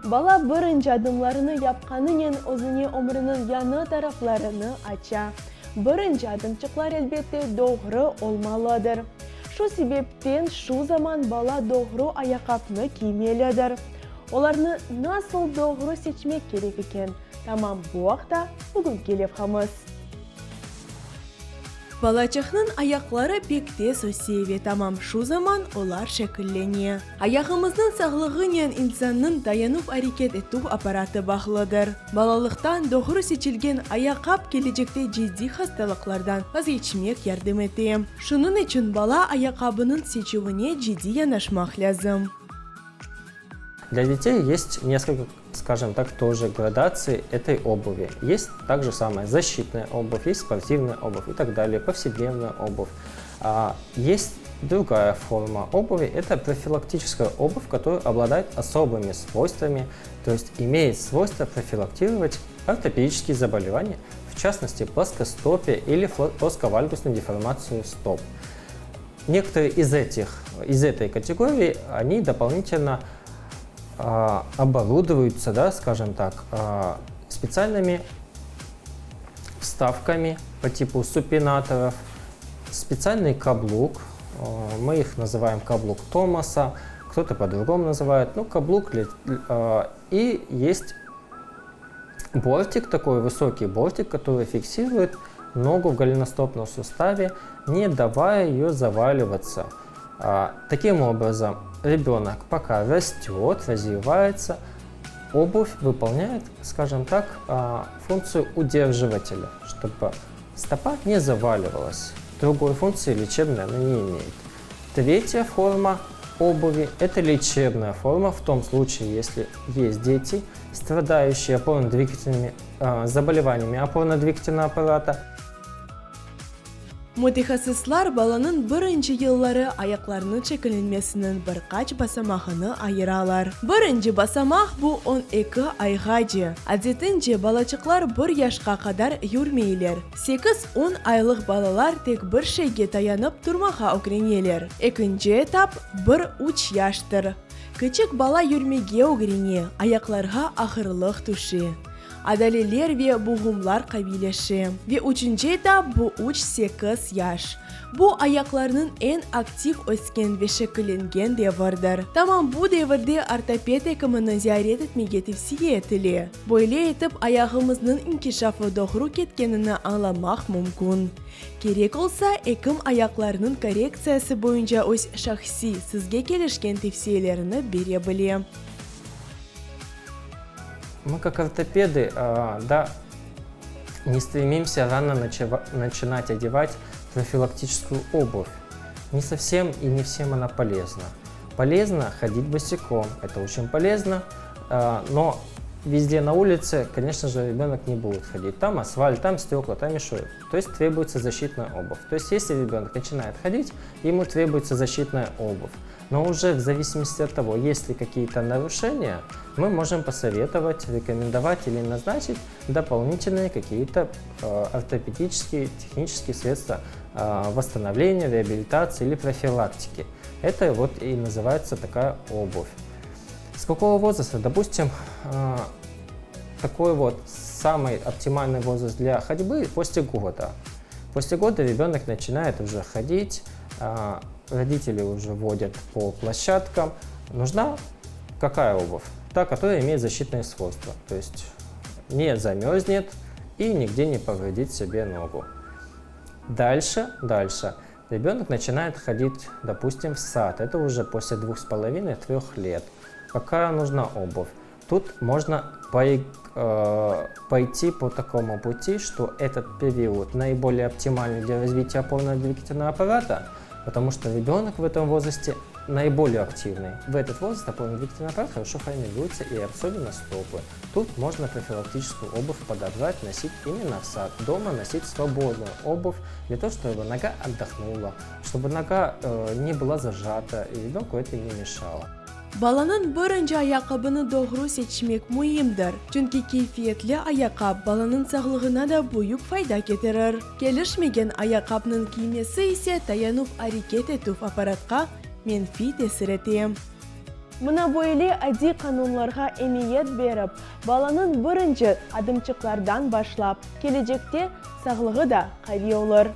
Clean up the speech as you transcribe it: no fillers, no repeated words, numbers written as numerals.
Bala birinci adımlarını yapkanının özüne ömrünün yanı taraflarını aça. Birinci adımçıklar elbette doğru olmalıdır. Şu sebepten şu zaman bala doğru ayakkabını giymelidir. Onlarını nasıl doğru seçmek gerek eken? Tamam, bu vakta bugün gelip. Balacıqның ayaqları pek tez ösüyor. Tamam, şu zaman onlar şekilleniyor. Ayağımızın sağlığı ile insanın dayanıp hareket ettiği aparatı bağlıdır. Balalıktan doğru seçilgen ayakkabı gelecekte ciddi hastalıklardan vazgeçmek yardım ediyor. Şunun için bala ayakkabının seçimine ciddi yanaşmak lazım. Для детей есть несколько, скажем так, тоже градаций этой обуви. Есть также самая защитная обувь, есть спортивная обувь и так далее, повседневная обувь. Есть другая форма обуви, это профилактическая обувь, которая обладает особыми свойствами, то есть имеет свойство профилактировать ортопедические заболевания, в частности плоскостопие или плосковальгусную деформацию стоп. Некоторые из этой категории, они дополнительно оборудуются, да, скажем так, специальными вставками по типу супинаторов, специальный каблук, мы их называем каблук Томаса, кто-то по-другому называет, ну, каблук, и есть бортик, такой высокий бортик, который фиксирует ногу в голеностопном суставе, не давая ее заваливаться. Таким образом, ребенок пока растет, развивается, обувь выполняет, скажем так, функцию удерживателя, чтобы стопа не заваливалась. Другой функции лечебной она не имеет. Третья форма обуви – это лечебная форма в том случае, если есть дети, страдающие опорно-двигательными заболеваниями опорно-двигательного аппарата. Mütəxəssislər balanın birinci yılları ayaqlarının çəkilinməsinin birkaç basamağını ayıralar. Birinci basamaq bu 12 ayğadır. Adetincə balacıqlar 1 yaşqa kadar yürməyirlər. 8-10 aylıq balalar tek bir şeyge dayanıb durmağa öğrenirlər. İkinci etap 1-3 yaşdır. Küçük bala yürməyə öğrenir, ayaqlarga ağırlıq düşür. Adaleler ve boğumlar kabileşi ve üçüncü etap bu 3-8 yaş. Bu ayaklarının en aktif ösken ve şekillengen devirdir. Tamam, bu devirde ortoped ekimini ziyaret etmeye tavsiye edilir. Böyle etip ayağımızın inkişafı doğru ketkenini anlamak mümkün. Gerek olsa ekim ayaklarının koreksiyası boyunca öz şahsi sizge gelişken tavsiyelerini verebilir. Мы как ортопеды, да, не стремимся рано начинать одевать профилактическую обувь. Не совсем и не всем она полезна. Полезно ходить босиком, это очень полезно, но везде на улице, конечно же, ребенок не будет ходить. Там асфальт, там стекла, там мешок. То есть требуется защитная обувь. То есть если ребенок начинает ходить, ему требуется защитная обувь. Но уже в зависимости от того, есть ли какие-то нарушения, мы можем посоветовать, рекомендовать или назначить дополнительные какие-то ортопедические, технические средства восстановления, реабилитации или профилактики. Это вот и называется такая обувь. С какого возраста? Допустим, такой вот самый оптимальный возраст для ходьбы после года. После года ребенок начинает уже ходить, родители уже водят по площадкам. Нужна какая обувь? Та, которая имеет защитные свойства, то есть не замерзнет и нигде не повредит себе ногу. Дальше ребенок начинает ходить, допустим, в сад. Это уже после 2,5-3 лет. Какая нужна обувь? Тут можно пойти по такому пути, что этот период наиболее оптимальный для развития опорно-двигательного аппарата, потому что ребенок в этом возрасте наиболее активный. В этот возраст опорно-двигательный аппарат хорошо формируется и особенно стопы. Тут можно профилактическую обувь подобрать, носить именно в сад. Дома носить свободную обувь для того, чтобы нога отдохнула, чтобы нога не была зажата и ребенку это не мешало. Balanın birinci ayakkabını doğru seçmek mühimdir. Çünkü keyfiyetli ayakkabı balanın sağlığına da büyük fayda getirir. Gelişmegen ayakkabının giymesi ise dayanıp hareket ettiği aparatka menfi tesir ediyor. Мына бойлы әди канунларга әмият беріп, баланың бірінші адымчыклардан башлап, келечекте саглыгы да кайый olur.